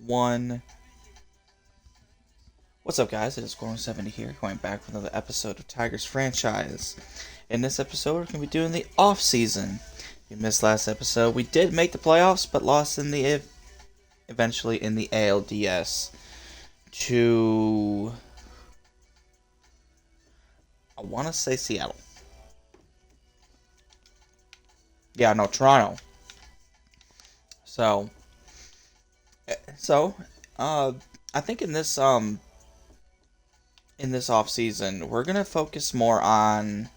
1. What's up, guys? It is Score70 here, going back with another episode of Tigers Franchise. In this episode, we're going to be doing the off-season. We missed last episode. We did make the playoffs, but lost eventually in the ALDS to, I want to say Seattle. Yeah, no, Toronto. So, I think in this off season, we're gonna focus more on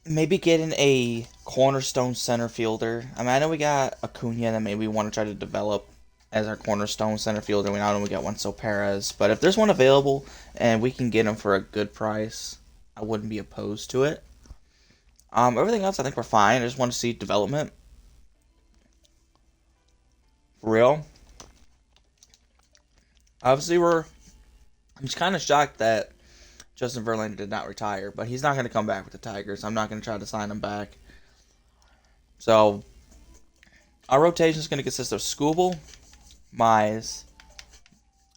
maybe getting a cornerstone center fielder. I mean, I know we got Acuna that maybe we want to try to develop as our cornerstone center fielder. We not only got Juanso Perez, but if there's one available and we can get him for a good price, I wouldn't be opposed to it. Everything else, I think we're fine. I just want to see development. For real. Obviously, I'm just kind of shocked that Justin Verlander did not retire, but he's not going to come back with the Tigers. I'm not going to try to sign him back. So, our rotation is going to consist of Skubal, Mize,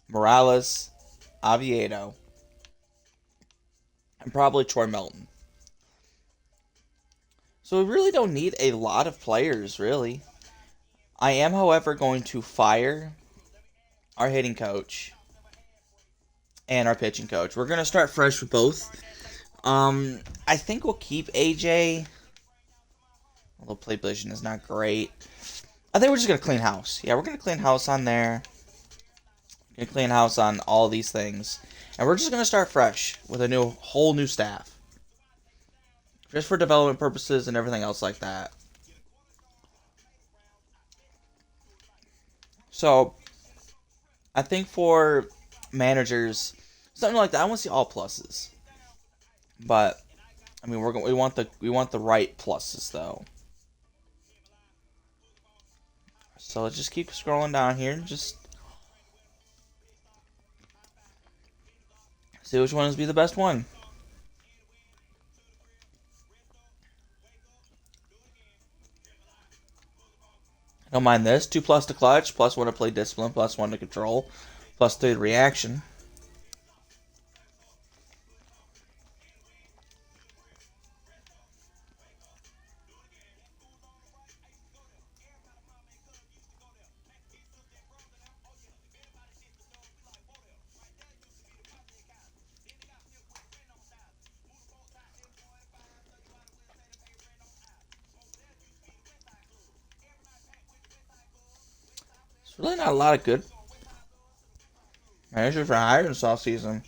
Morales, Oviedo, and probably Troy Melton. So we really don't need a lot of players, really. I am, however, going to fire our hitting coach and our pitching coach. We're going to start fresh with both. I think we'll keep AJ, although play position is not great. I think we're just going to clean house. Yeah, we're going to clean house on there. We're going to clean house on all these things. And we're just going to start fresh with a whole new staff. Just for development purposes and everything else like that. So, I think for managers, something like that, I want to see all pluses. But, I mean, we want the right pluses though. So let's just keep scrolling down here and just see which one is be the best one. Don't mind this. 2+ to clutch, +1 to play discipline, +1 to control, +3 to reaction. It's really not a lot of good managers for hiring this offseason.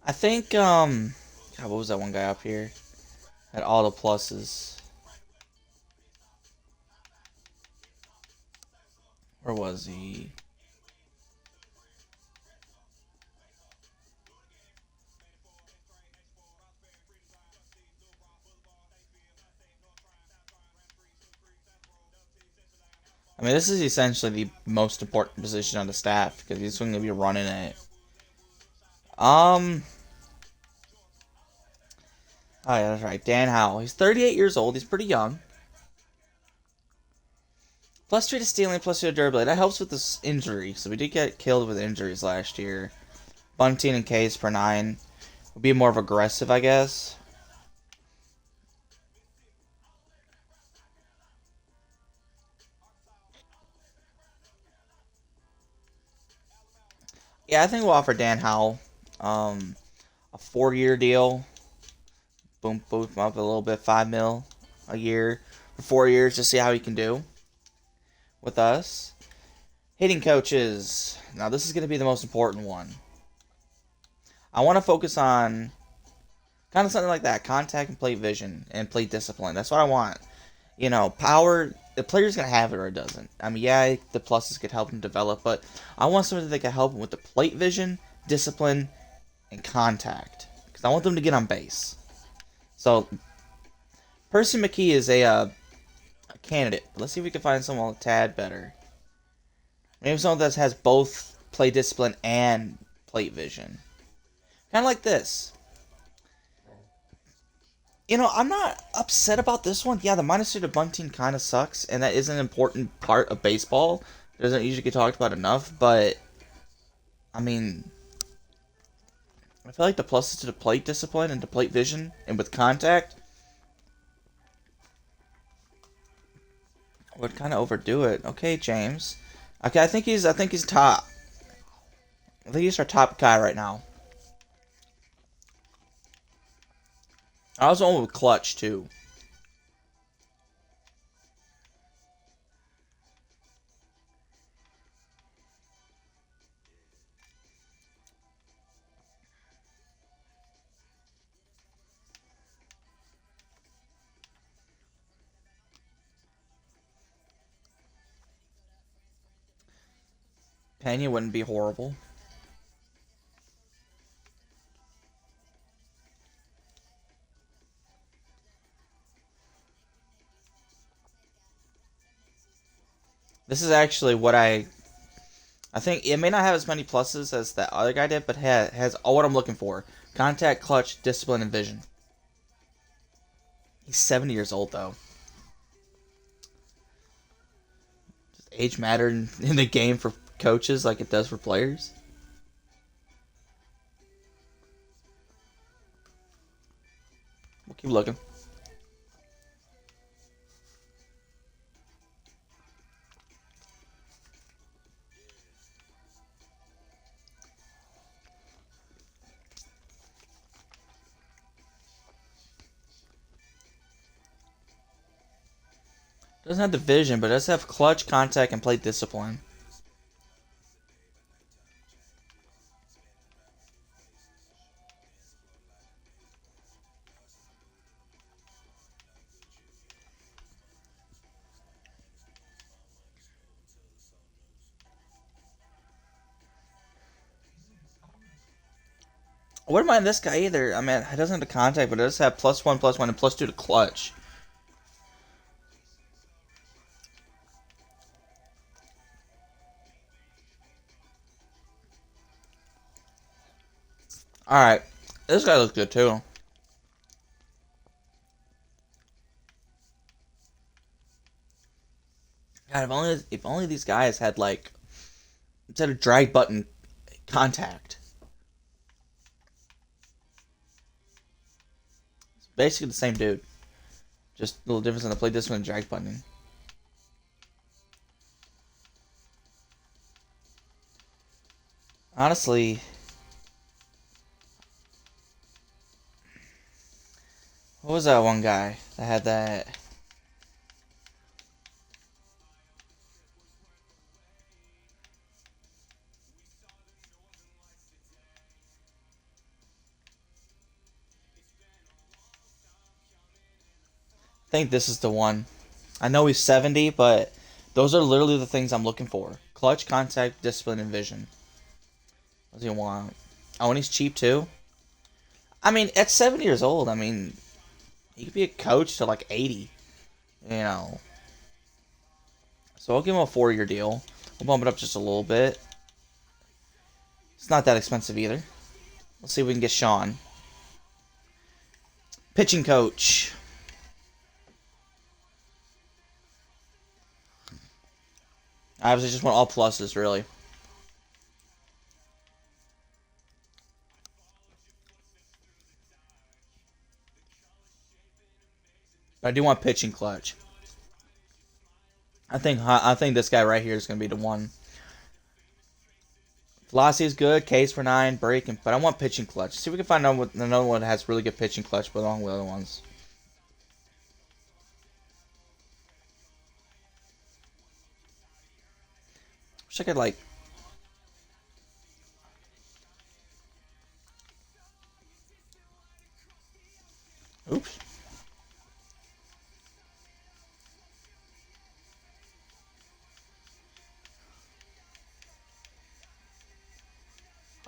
I think, God, what was that one guy up here? Had all the pluses. Where was he? I mean, this is essentially the most important position on the staff because he's going to be running it. Oh yeah, that's right. Dan Howell. He's 38 years old. He's pretty young. +3 to stealing, +2 to durability. That helps with this injury. So we did get killed with injuries last year. Bunting and Ks per 9 would be more of aggressive, I guess. Yeah, I think we'll offer Dan Howell a 4-year deal. Boom, boost him up a little bit, 5 mil a year for 4 years to see how he can do with us. Hitting coaches. Now this is going to be the most important one. I want to focus on kind of something like that, contact and plate vision and plate discipline. That's what I want. Power. The player's gonna have it or it doesn't. I mean, yeah, the pluses could help him develop, but I want something that can help him with the plate vision, discipline, and contact. Because I want them to get on base. So, Percy McKee is a candidate. Let's see if we can find someone a tad better. Maybe someone that has both play discipline and plate vision. Kind of like this. I'm not upset about this one. Yeah, the minus 2 to bunting kind of sucks, and that is an important part of baseball. It doesn't usually get talked about enough, but, I mean, I feel like the pluses to the plate discipline and the plate vision and with contact would kind of overdo it. Okay, James. Okay, I think he's top. I think he's our top guy right now. I was on with clutch too. Pena wouldn't be horrible. This is actually what I think it may not have as many pluses as that other guy did, but has all what I'm looking for: contact, clutch, discipline, and vision. He's 70 years old though. Does age matter in the game for coaches like it does for players? We'll keep looking. Doesn't have the vision, but it does have clutch, contact, and plate discipline. I wouldn't mind this guy either. I mean, it doesn't have the contact, but it does have +1, +1, and +2 to clutch. Alright. This guy looks good too. God, if only these guys had like instead of drag button contact. It's basically the same dude. Just a little difference in the play discipline and drag button. Honestly, what was that one guy that had that? I think this is the one. I know he's 70, but those are literally the things I'm looking for: clutch, contact, discipline, and vision. What does he want? Oh, and he's cheap too. I mean, at 70 years old, I mean, he could be a coach to like 80. You know. So I'll give him a 4-year deal. We'll bump it up just a little bit. It's not that expensive either. Let's see if we can get Sean. Pitching coach. I obviously just want all pluses, really. But I do want pitching clutch. I think this guy right here is going to be the one. Velocity is good, Ks for 9, breaking, but I want pitching clutch. See if we can find another one that has really good pitching clutch, but along with other ones. Wish I could like. Oops.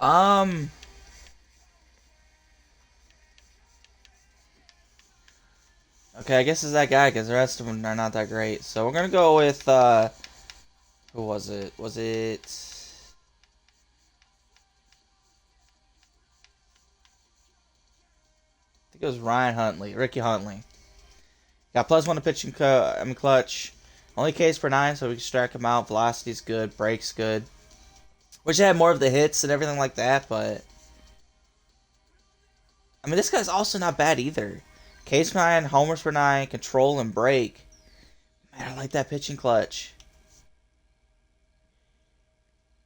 Um. Okay, I guess it's that guy because the rest of them are not that great. So we're gonna go with who was it? Was it? I think it was Ryan Huntley, Ricky Huntley. Got +1 to pitching clutch. Only Ks per 9, so we can strike him out. Velocity's good, breaks good. Wish I had more of the hits and everything like that, but I mean this guy's also not bad either. Ks per 9, homers per 9, control and break. Man, I like that pitching clutch.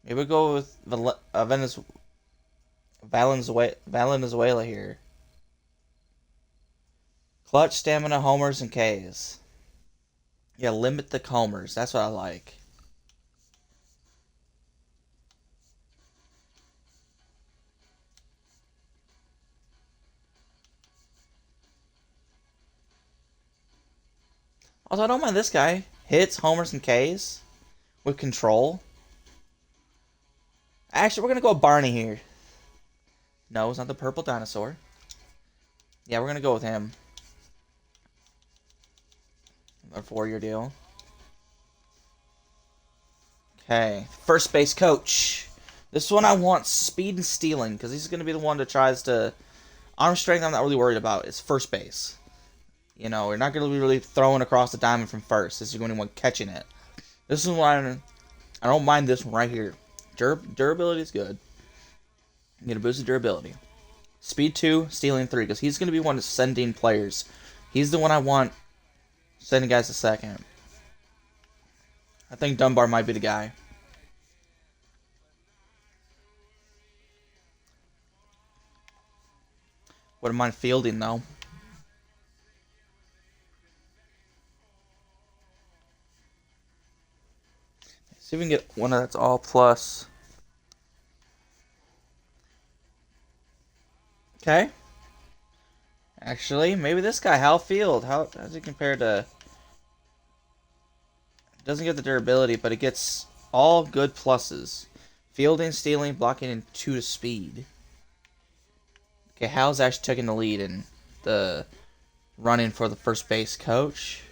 Maybe we'll go with Valenzuela here. Clutch, stamina, homers, and Ks. Yeah, limit the homers. That's what I like. Also, I don't mind this guy. Hits, homers, and Ks with control. Actually, we're going to go with Barney here. No, it's not the purple dinosaur. Yeah, we're going to go with him. A 4-year deal. Okay, first base coach. This one I want speed and stealing because he's going to be the one that tries to... Arm strength I'm not really worried about. It's first base. You know, you're not going to be really throwing across the diamond from first. This is going to be one catching it. This is one I don't mind this one right here. Durability is good. You get a boost of durability. Speed 2, stealing 3, because he's going to be one sending players. He's the one I want sending guys to second. I think Dunbar might be the guy. Wouldn't mind fielding, though. See if we can get one that's all plus. Okay. Actually, maybe this guy, Hal Field. How does he compare to... Doesn't get the durability, but it gets all good pluses. Fielding, stealing, blocking, and 2 to speed. Okay, Hal's actually taking the lead in the running for the first base coach.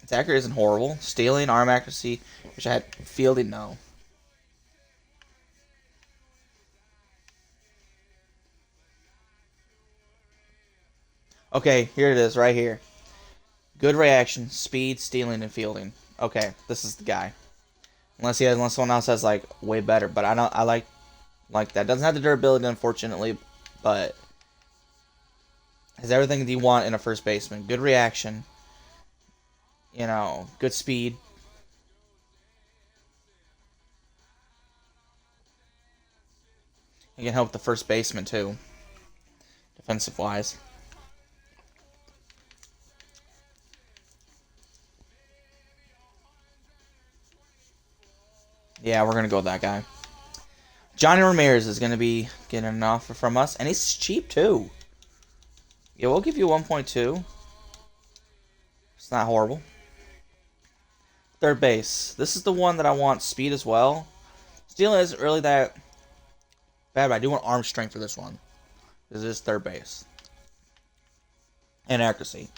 His accuracy isn't horrible. Stealing, arm accuracy, which I had fielding, no. Okay, here it is, right here. Good reaction, speed, stealing, and fielding. Okay, this is the guy. Unless someone else has like way better, but I like that. Doesn't have the durability, unfortunately, but has everything that you want in a first baseman. Good reaction. You know, good speed. You can help the first baseman too, defensive wise. Yeah, we're going to go with that guy. Johnny Ramirez is going to be getting an offer from us, and he's cheap too. Yeah, we'll give you 1.2. It's not horrible. Third base. This is the one that I want speed as well. Stealing isn't really that bad, but I do want arm strength for this one. This is third base. And accuracy.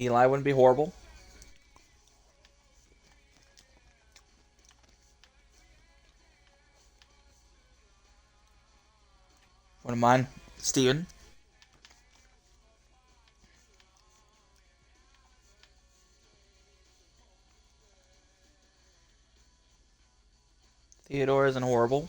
Eli wouldn't be horrible. Wouldn't mind Steven. Theodore isn't horrible.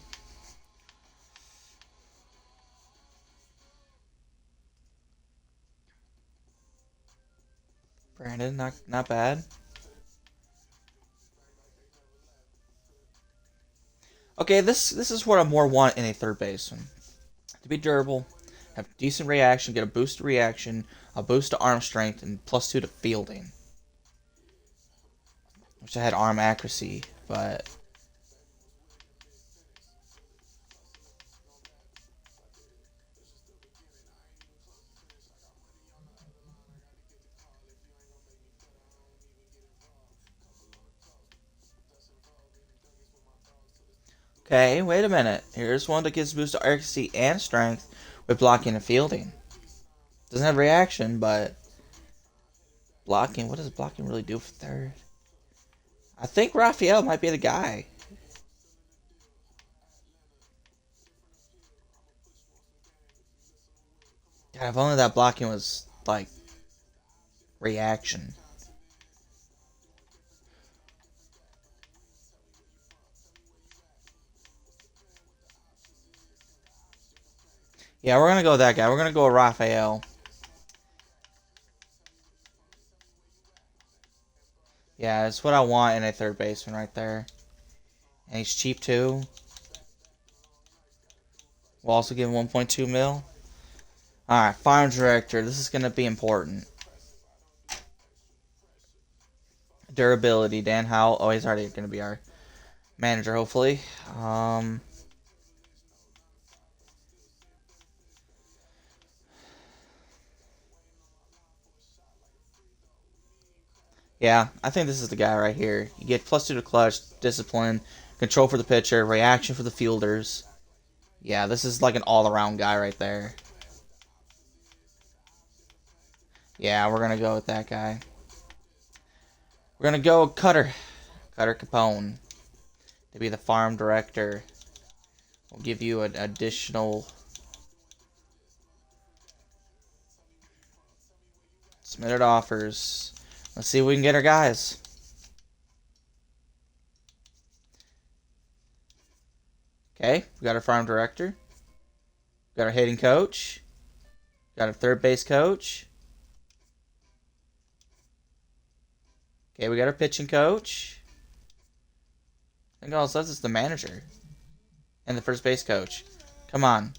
Brandon, not bad. Okay, this is what I more want in a third baseman. To be durable, have decent reaction, get a boost to reaction, a boost to arm strength, and +2 to fielding. Wish I had arm accuracy, but... Okay, wait a minute. Here's one that gives boost to accuracy and strength with blocking and fielding. Doesn't have reaction, but... Blocking, what does blocking really do for third? I think Raphael might be the guy. God, if only that blocking was, like, reaction. Yeah, we're going to go with that guy. We're going to go with Raphael. Yeah, it's what I want in a third baseman right there. And he's cheap, too. We'll also give him 1.2 mil. Alright, farm director. This is going to be important. Durability. Dan Howell. Oh, he's already going to be our manager, hopefully. Yeah, I think this is the guy right here. You get +2 to clutch, discipline, control for the pitcher, reaction for the fielders. Yeah, this is like an all-around guy right there. Yeah, we're going to go with that guy. We're going to go with Cutter Capone to be the farm director. We'll give you an additional submitted offers. Let's see if we can get our guys. Okay, we got our farm director. We got our hitting coach. We got our third base coach. Okay, we got our pitching coach. I think all it says is the manager. And the first base coach. Come on.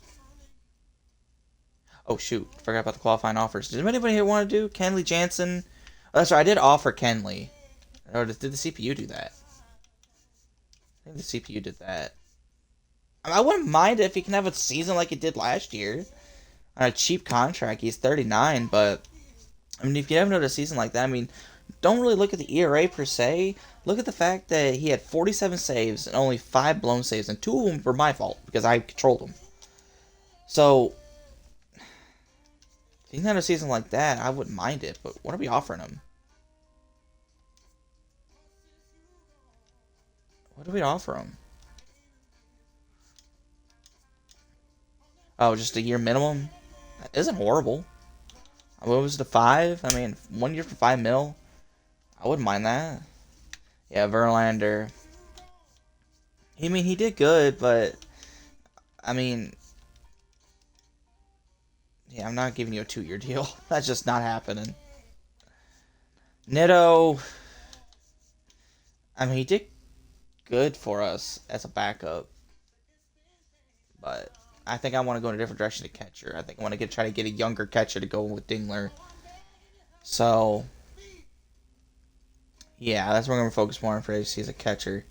Oh, shoot. Forgot about the qualifying offers. Did anybody here want to do Kenley Jansen? Oh, that's right. I did offer Kenley. Or did the CPU do that? I think the CPU did that. I wouldn't mind it if he can have a season like he did last year. On a cheap contract. He's 39, but... I mean, if you have another season like that, I mean... Don't really look at the ERA per se. Look at the fact that he had 47 saves and only 5 blown saves. And 2 of them were my fault because I controlled him. So... If he can have a season like that, I wouldn't mind it. But what are we offering him? What do we offer him? Oh, just a year minimum? That isn't horrible. What was the 5? I mean, 1 year for 5 mil? I wouldn't mind that. Yeah, Verlander. I mean, he did good, but... I mean... Yeah, I'm not giving you a 2-year deal. That's just not happening. Nitto... I mean, he did good for us as a backup. But... I think I want to go in a different direction to catcher. I think I want to try to get a younger catcher to go with Dingler. So... Yeah, that's where we're going to focus more on for agency as a catcher.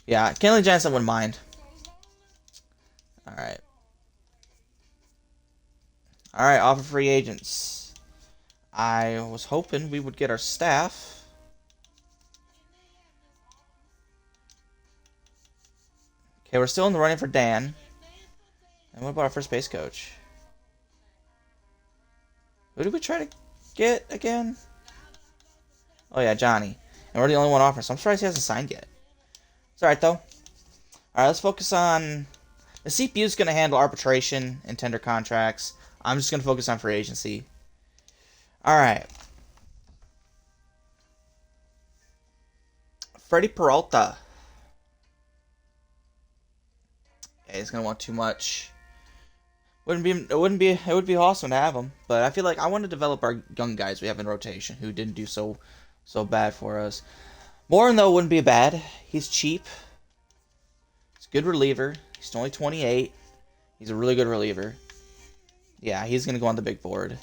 Yeah, Kenley Jansen wouldn't mind. Alright. Alright, offer free agents. I was hoping we would get our staff. Okay, we're still in the running for Dan. And what about our first base coach? Who did we try to get again? Oh yeah, Johnny. And we're the only one offering, so I'm surprised he hasn't signed yet. It's alright, though. Alright, let's focus on... The CPU is going to handle arbitration and tender contracts. I'm just going to focus on free agency. Alright. Freddie Peralta. Okay, he's going to want too much. It would be awesome to have him, but I feel like I want to develop our young guys we have in rotation who didn't do so bad for us. Morin, though, wouldn't be bad. He's cheap. He's a good reliever. He's only 28. He's a really good reliever. Yeah, he's gonna go on the big board.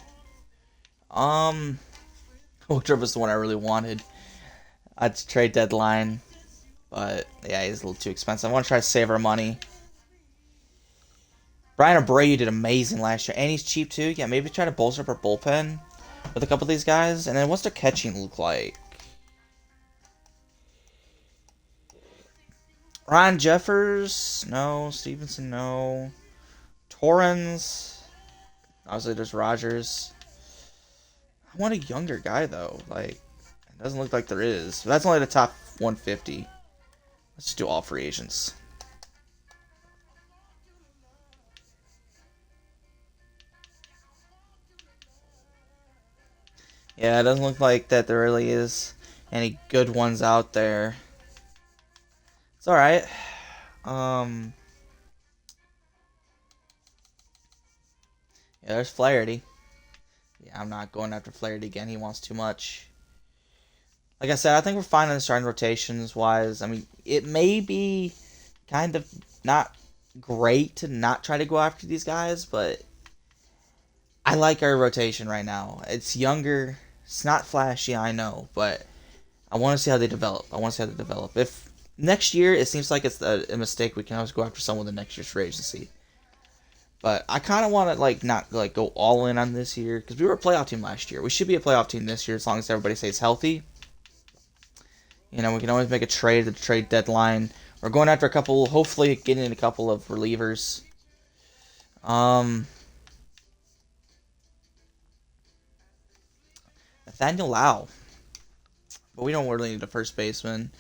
Which was the one I really wanted. I'd trade deadline. But, yeah, he's a little too expensive. I want to try to save our money. Brian Abreu did amazing last year. And he's cheap, too. Yeah, maybe try to bolster up our bullpen with a couple of these guys. And then what's their catching look like? Ryan Jeffers? No. Stevenson? No. Torrens? Obviously, there's Rogers. I want a younger guy, though. Like, it doesn't look like there is. That's only the top 150. Let's just do all free agents. Yeah, it doesn't look like that there really is any good ones out there. It's alright. Yeah, there's Flaherty. Yeah, I'm not going after Flaherty again. He wants too much. Like I said, I think we're fine in the starting rotations wise. I mean, it may be kind of not great to not try to go after these guys, but I like our rotation right now. It's younger. It's not flashy, I know, but I want to see how they develop. If next year it seems like it's a mistake, we can always go after someone in the next year's free agency. But I kind of want to not go all in on this year because we were a playoff team last year. We should be a playoff team this year as long as everybody stays healthy. You know, we can always make a trade at the trade deadline. We're going after a couple, hopefully getting a couple of relievers. Nathaniel Lau. But we don't really need a first baseman.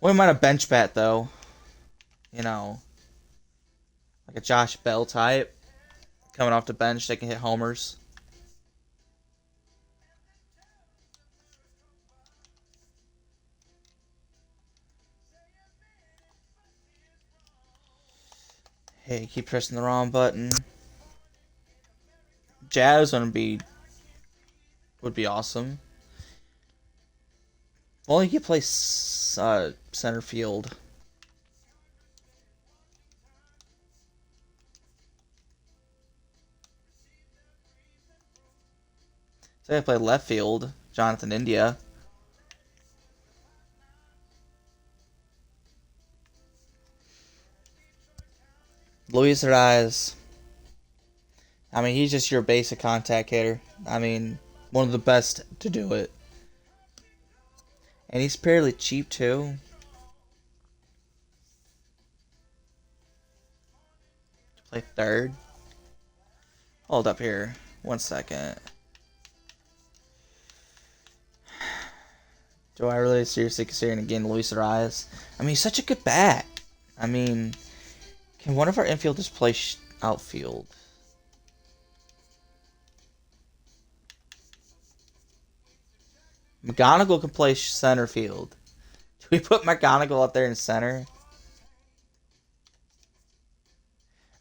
We might have bench bat, though. You know, like a Josh Bell type. Coming off the bench, they can hit homers. Hey, keep pressing the wrong button. Jazz would be awesome. Well, he could play center field. So I play left field. Jonathan India. Luis Ariz. I mean, he's just your basic contact hitter. I mean, one of the best to do it. And he's fairly cheap, too. To play third. Hold up here. 1 second. Do I really seriously consider again Luis Ariz? I mean, he's such a good bat. I mean, can one of our infielders play outfield? McGonagall can play center field. Do we put McGonagall up there in center?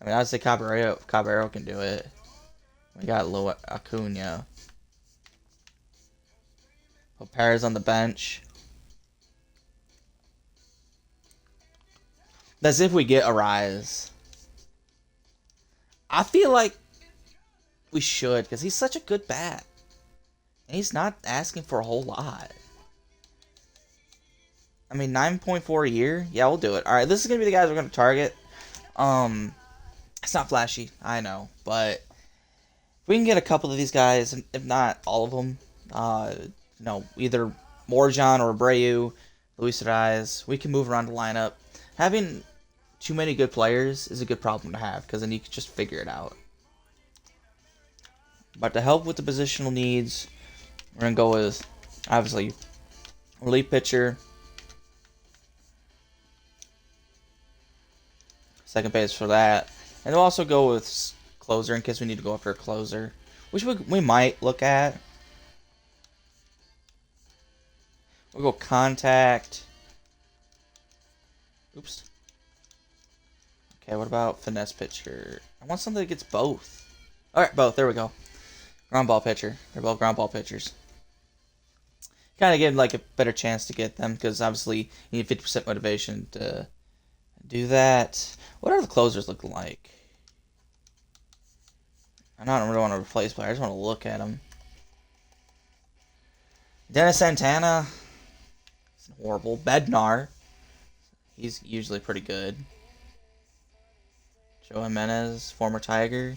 I mean, I'd say Caballero can do it. We got Lo Acuna. Put Perez on the bench. That's if we get a rise. I feel like we should, because he's such a good bat. And he's not asking for a whole lot. I mean, 9.4 a year? Yeah, we'll do it. Alright, this is going to be the guys we're going to target. It's not flashy, I know. But if we can get a couple of these guys, if not all of them, either Morjan or Abreu, Luis Ariz, we can move around the lineup. Having too many good players is a good problem to have, because then you can just figure it out. But to help with the positional needs, we're going to go with, obviously, relief pitcher, second base for that, and we'll also go with closer in case we need to go after a closer, which we might look at. We'll go contact. Oops. Okay, what about finesse pitcher? I want something that gets both. Alright, both. There we go. Ground ball pitcher. They're both ground ball pitchers. Kind of give like a better chance to get them because obviously you need 50% motivation to do that. What are the closers looking like? I don't really want to replace players. I just want to look at them. Dennis Santana. horrible. Bednar, he's usually pretty good. Joe Jimenez, former Tiger.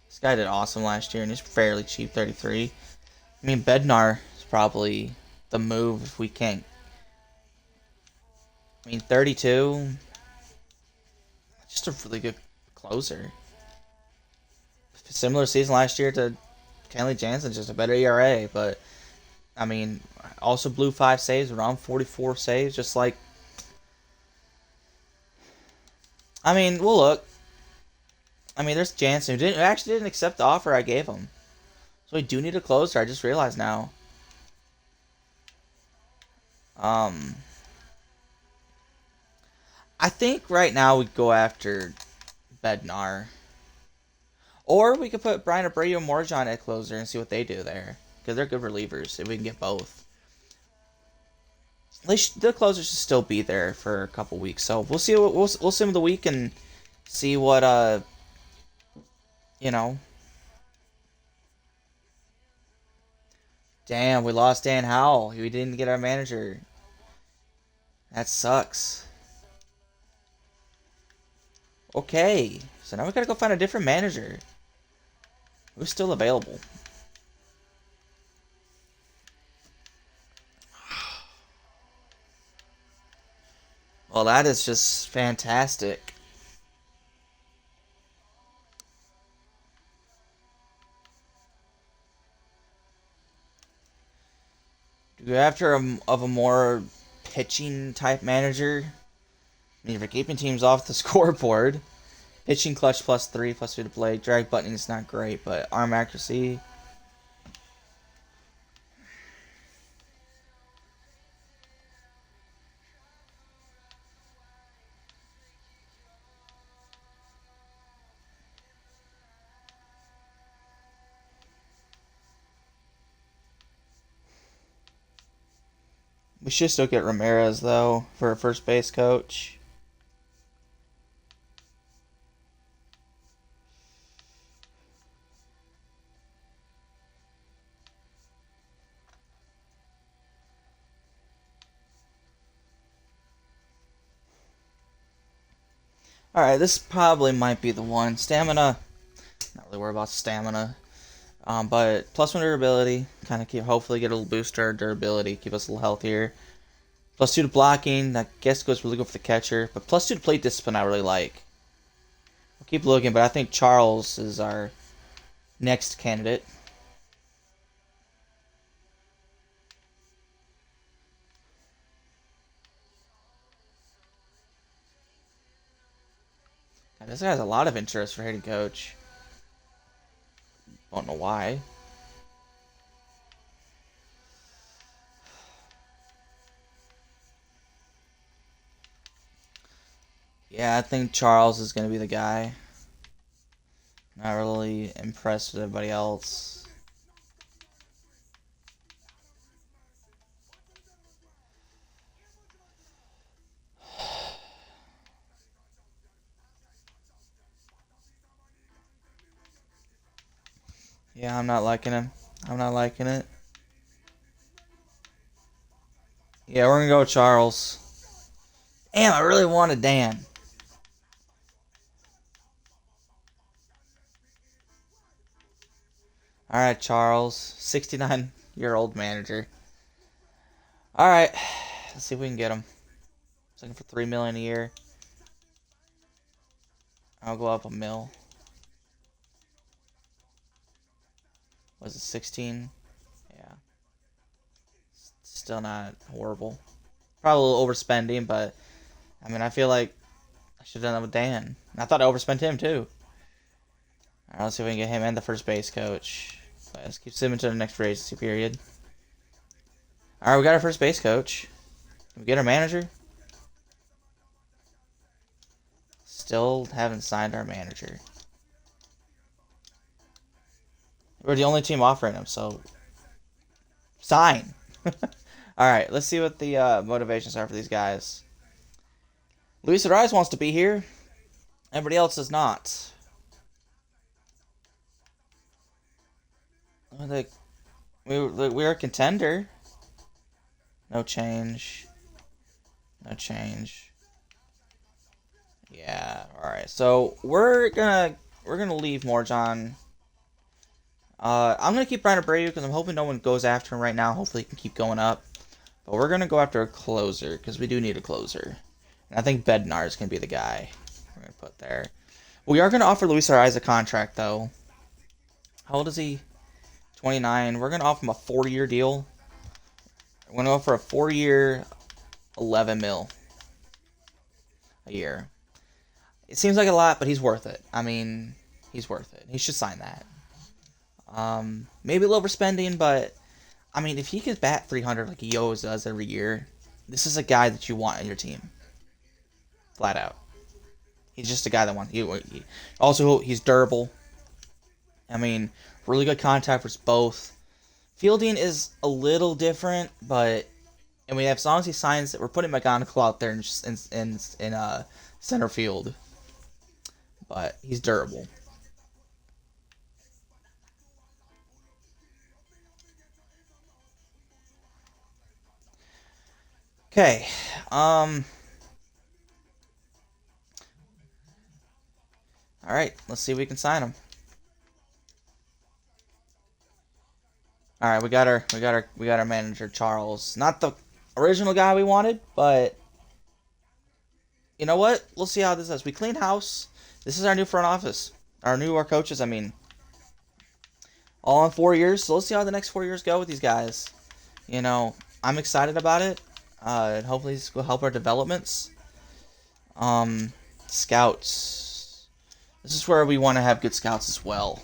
This guy did awesome last year, and he's fairly cheap, 33. I mean, Bednar is probably the move if we can't. I mean, 32, just a really good closer. Similar season last year to Kenley Jansen, just a better ERA, but I mean, also blew 5 saves, around 44 saves, just like. I mean, we'll look. I mean, there's Jansen who actually didn't accept the offer I gave him. So we do need a closer. I just realized now. I think right now we go after Bednar. Or we could put Brian Abreu and Morjan at closer and see what they do there. Because they're good relievers if we can get both. The closer should still be there for a couple weeks. So we'll see. We'll see him the week and see what, you know. Damn, we lost Dan Howell. We didn't get our manager. That sucks. Okay, so now we gotta go find a different manager. Who's still available? Well, that is just fantastic. Do we go after a more pitching type manager? I mean, if we're keeping teams off the scoreboard, pitching clutch +3, +2 to play. Drag buttoning is not great, but arm accuracy. We should still get Ramirez, though, for a first base coach. Alright, this probably might be the one. Stamina. Not really worried about stamina. But +1 durability. Kind of hopefully get a little boost to our durability. Keep us a little healthier. +2 to blocking. That guess goes really good for the catcher. But +2 to plate discipline I really like. We'll keep looking, but I think Charles is our next candidate. And this guy has a lot of interest for hitting coach. Don't know why. Yeah, I think Charles is going to be the guy. Not really impressed with everybody else. Yeah, I'm not liking him. I'm not liking it. Yeah, we're going to go with Charles. Damn, I really wanted Dan. Alright, Charles. 69-year-old manager. Alright, let's see if we can get him. He's looking for $3 million a year. I'll go up a mil. Was it 16? Yeah. Still not horrible. Probably a little overspending, but I mean, I feel like I should have done that with Dan. I thought I overspent him too. Alright, let's see if we can get him and the first base coach. But let's keep simming to the next free agency period. Alright, we got our first base coach. Can we get our manager? Still haven't signed our manager. We're the only team offering him, so sign. Alright, let's see what the motivations are for these guys. Luis Ariz wants to be here. Everybody else does not. Like, we're a contender. No change. No change. Yeah, alright. So we're gonna leave Morjon. I'm gonna keep Brian Abreu because I'm hoping no one goes after him right now. Hopefully he can keep going up. But we're gonna go after a closer because we do need a closer. And I think Bednar is gonna be the guy we're gonna put there. We are gonna offer Luis Arias a contract though. How old is he? 29. We're gonna offer him a 4-year deal. We're gonna offer a 4-year, 11 mil a year. It seems like a lot, but he's worth it. I mean, he's worth it. He should sign that. Maybe a little overspending, but I mean, if he could bat 300 like he always does every year, this is a guy that you want on your team. Flat out. He's just a guy that wants. Also, he's durable. I mean, really good contact for both. Fielding is a little different, but and we have as long as he signs that we're putting McGonagall out there in center field. But he's durable. Okay. All right. Let's see if we can sign him. All right, we got our manager Charles. Not the original guy we wanted, but you know what? We'll see how this is. We clean house. This is our new front office. Our coaches. I mean, all in 4 years. So let's see how the next 4 years go with these guys. You know, I'm excited about it. Hopefully this will help our developments. Scouts. This is where we want to have good scouts as well.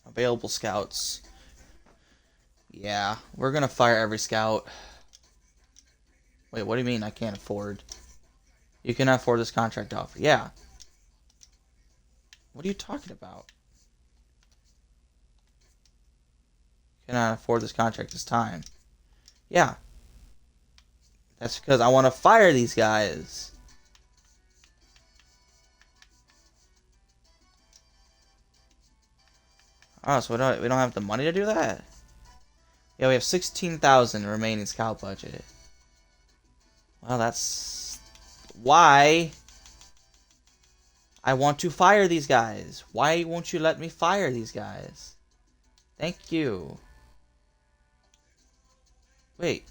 Available scouts. Yeah, we're gonna fire every scout. Wait, what do you mean I can't afford? You cannot afford this contract offer. Yeah. What are you talking about? You cannot afford this contract this time. Yeah. That's because I want to fire these guys. Oh, so we don't have the money to do that? Yeah, we have 16,000 remaining scout budget. Well, that's why I want to fire these guys. Why won't you let me fire these guys? Thank you. Wait.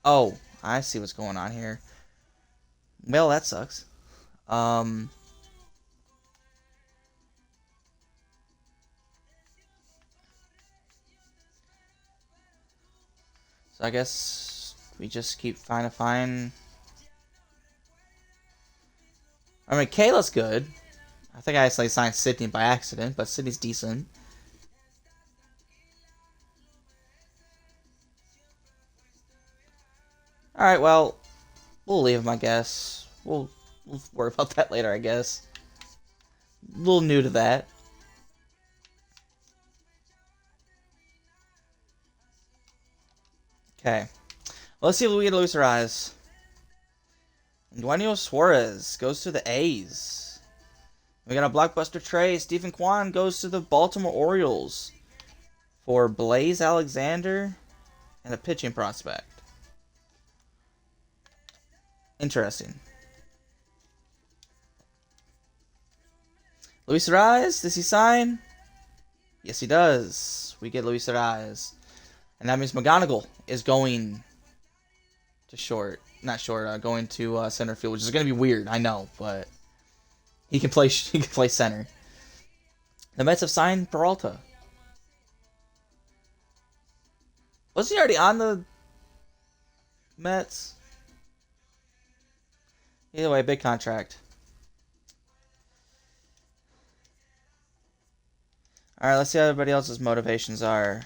Oh, I see what's going on here. Well, that sucks. So I guess we just keep trying to find. I mean, Kayla's good. I think I actually signed Sydney by accident, but Sydney's decent. Alright, well, we'll leave him, I guess. We'll worry about that later, I guess. A little new to that. Okay. Let's see if we get Luis Arias. Eugenio Suarez goes to the A's. We got a blockbuster trade. Stephen Kwan goes to the Baltimore Orioles for Blaze Alexander and a pitching prospect. Interesting. Luis Arias, does he sign? Yes, he does. We get Luis Arias. And that means McGonagall is going to going to center field, which is going to be weird, I know, but he can play center. The Mets have signed Peralta. Was he already on the Mets? Either way, big contract. Alright, let's see how everybody else's motivations are.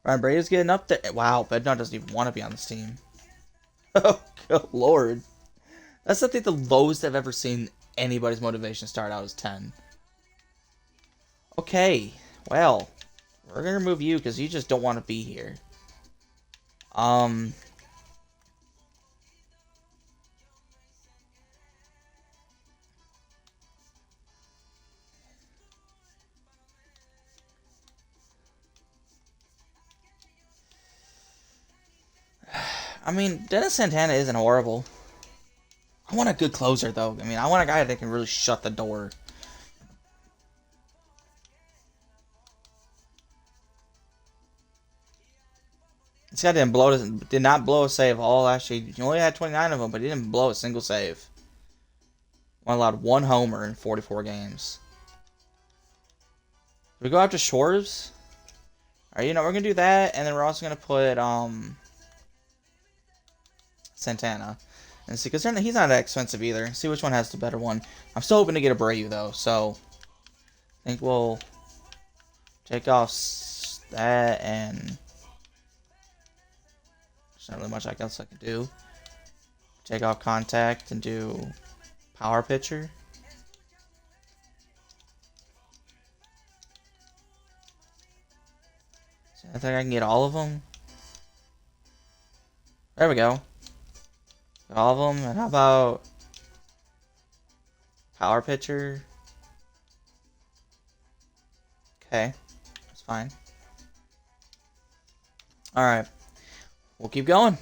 Ryan Brady's getting up there. Wow, Bednar doesn't even want to be on this team. Oh, good lord. That's I think the lowest I've ever seen anybody's motivation start out is 10. Okay, well, we're going to remove you because you just don't want to be here. I mean, Dennis Santana isn't horrible. I want a good closer, though. I mean, I want a guy that can really shut the door. This guy did not blow a save all last year. He only had 29 of them, but he didn't blow a single save. Only allowed one homer in 44 games. We go after Schwartz. Alright, you know, we're going to do that, and then we're also going to put Santana. And see, because he's not that expensive either. See which one has the better one. I'm still hoping to get a Abreu, though, so I think we'll take off that, and there's not really much else I can do. Take off contact and do power pitcher. So I think I can get all of them. There we go. All of them. And how about power pitcher? Okay, that's fine. Alright, we'll keep going.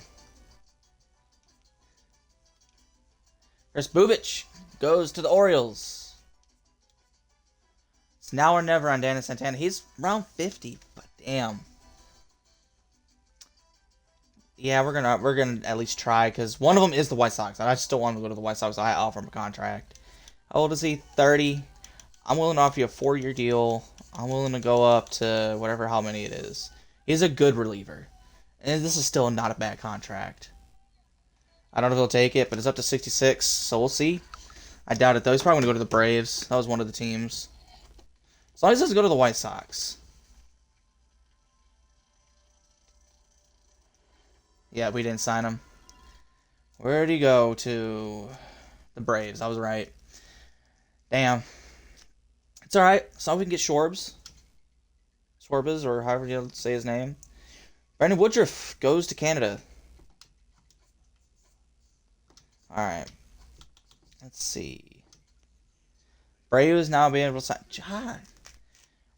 Chris Bubich goes to the Orioles. It's now or never on Dennis Santana. He's around 50, but damn. Yeah, we're gonna at least try, because one of them is the White Sox, and I still want to go to the White Sox. So I offer him a contract. How old is he? 30. I'm willing to offer you a 4-year deal. I'm willing to go up to whatever, how many it is. He's a good reliever, and this is still not a bad contract. I don't know if he'll take it, but it's up to 66, so we'll see. I doubt it, though. He's probably going to go to the Braves. That was one of the teams. As long as he doesn't go to the White Sox. Yeah, we didn't sign him. Where did he go? To the Braves. I was right. Damn. It's alright. So we can get Schwarbs. Schwarbs, or however you say his name. Brandon Woodruff goes to Canada. Alright. Let's see. Abreu is now being able to sign. God.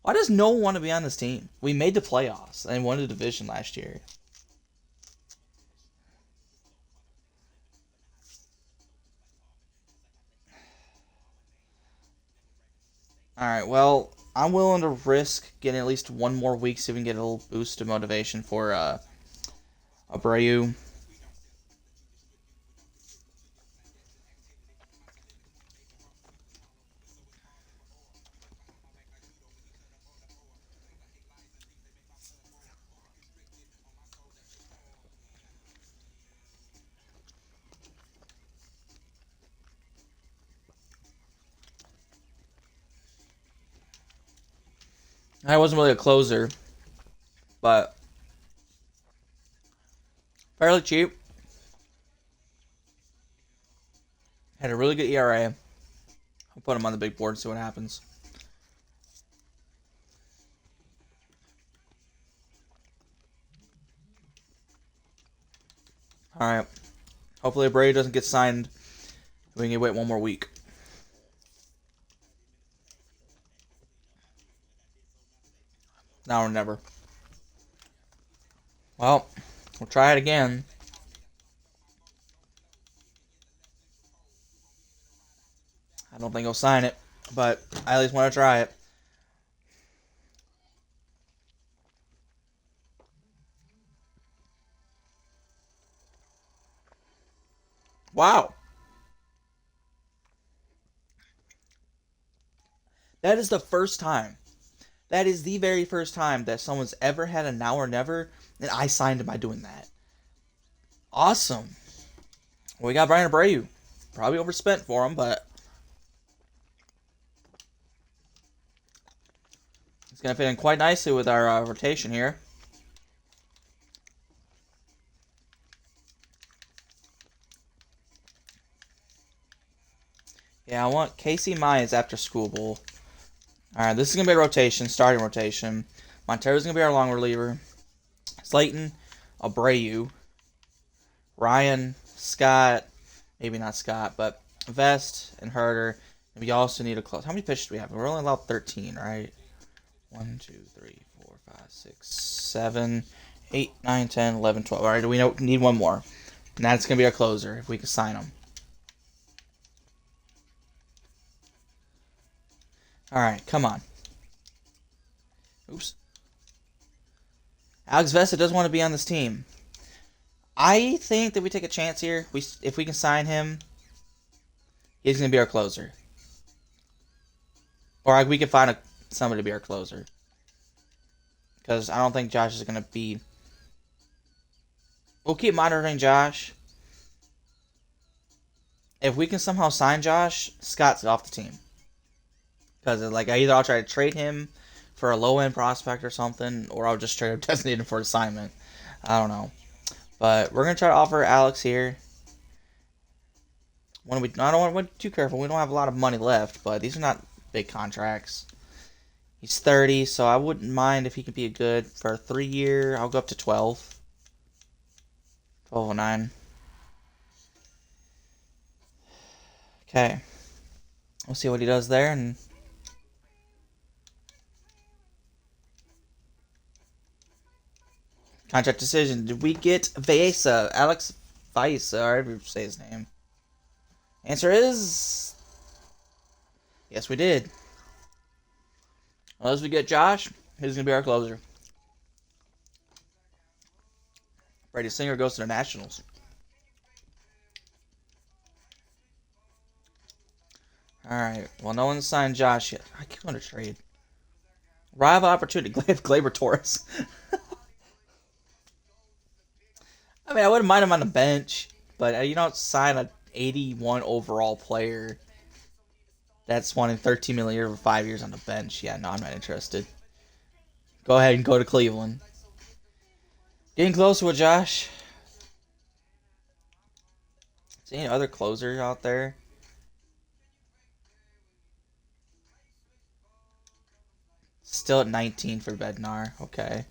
Why does no one want to be on this team? We made the playoffs and won the division last year. Alright, well, I'm willing to risk getting at least one more week so we can get a little boost of motivation for Abreu. I wasn't really a closer, but fairly cheap. Had a really good ERA. I'll put him on the big board and see what happens. Alright. Hopefully Abreu doesn't get signed. We can wait one more week. Now or never. Well, we'll try it again. I don't think he'll sign it, but I at least want to try it. Wow. That is the first time. That is the very first time that someone's ever had a now or never, and I signed him by doing that. Awesome. Well, we got Brian Abreu. Probably overspent for him, but it's going to fit in quite nicely with our rotation here. Yeah, I want Casey Myers after School Bowl. Alright, this is going to be a rotation, starting rotation. Montero's going to be our long reliever. Slayton, Abreu, Ryan, Scott, maybe not Scott, but Vest and Herder. And we also need a close. How many pitches do we have? We're only allowed 13, right? 1, 2, 3, 4, 5, 6, 7, 8, 9, 10, 11, 12. All right, we need one more. And that's going to be our closer if we can sign him. All right, come on. Oops. Alex Vesta does want to be on this team. I think that we take a chance here. If we can sign him, he's going to be our closer. Or we can find somebody to be our closer. Because I don't think Josh is going to be... We'll keep monitoring Josh. If we can somehow sign Josh, Scott's off the team. Because either I'll try to trade him for a low-end prospect or something, or I'll just straight up designate him for assignment. I don't know. But we're going to try to offer Alex here. I don't want to be too careful. We don't have a lot of money left, but these are not big contracts. He's 30, so I wouldn't mind if he could be a good for a 3-year. I'll go up to 12. 1209. Okay. We'll see what he does there. And contract decision. Did we get Vaesa? Alex Vaesa, however you say his name. Answer is... Yes, we did. Unless we get Josh, he's going to be our closer. Brady Singer goes to the Nationals. Alright, well, no one's signed Josh yet. I can't want to trade. Rival opportunity. Gleyber Torres. I mean, I wouldn't mind him on the bench, but you don't sign an 81 overall player that's wanting $13 million a year for 5 years on the bench. Yeah, no, I'm not interested. Go ahead and go to Cleveland. Getting closer with Josh. Is there any other closers out there? Still at 19 for Bednar. Okay.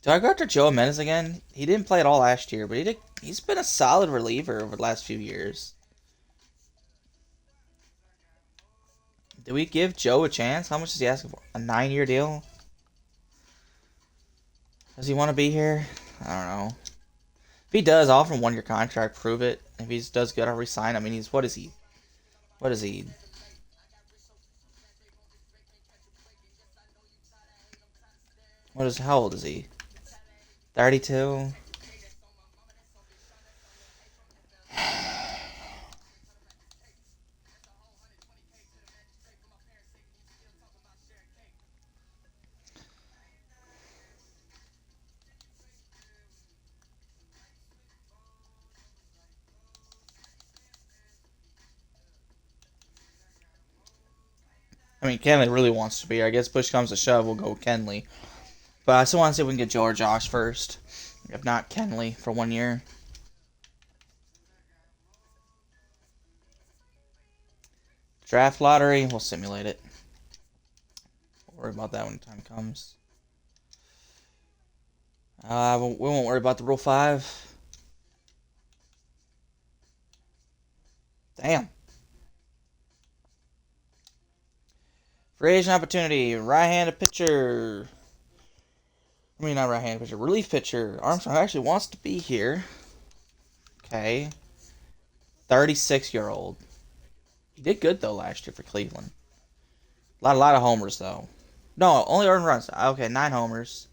Do I go after Joe Jimenez again? He didn't play at all last year, but he's been a solid reliever over the last few years. Did we give Joe a chance? How much is he asking for? A 9-year deal? Does he want to be here? I don't know. If he does, I'll offer him a 1-year contract, prove it. If he does good, I'll resign him. I mean, what is he? What is he? How old is he? 32? I mean, Kenley really wants to be here. I guess push comes to shove, we'll go with Kenley. But I still want to see if we can get Joe or Josh first. If not, Kenley for 1 year. Draft lottery, we'll simulate it. We'll worry about that when the time comes. We won't worry about the Rule 5. Damn. Free agent opportunity. Right-handed pitcher. I mean, not right-handed pitcher. Relief pitcher. Armstrong actually wants to be here. Okay. 36-year-old. He did good, though, last year for Cleveland. A lot of homers, though. No, only earned runs. Okay, 9 homers.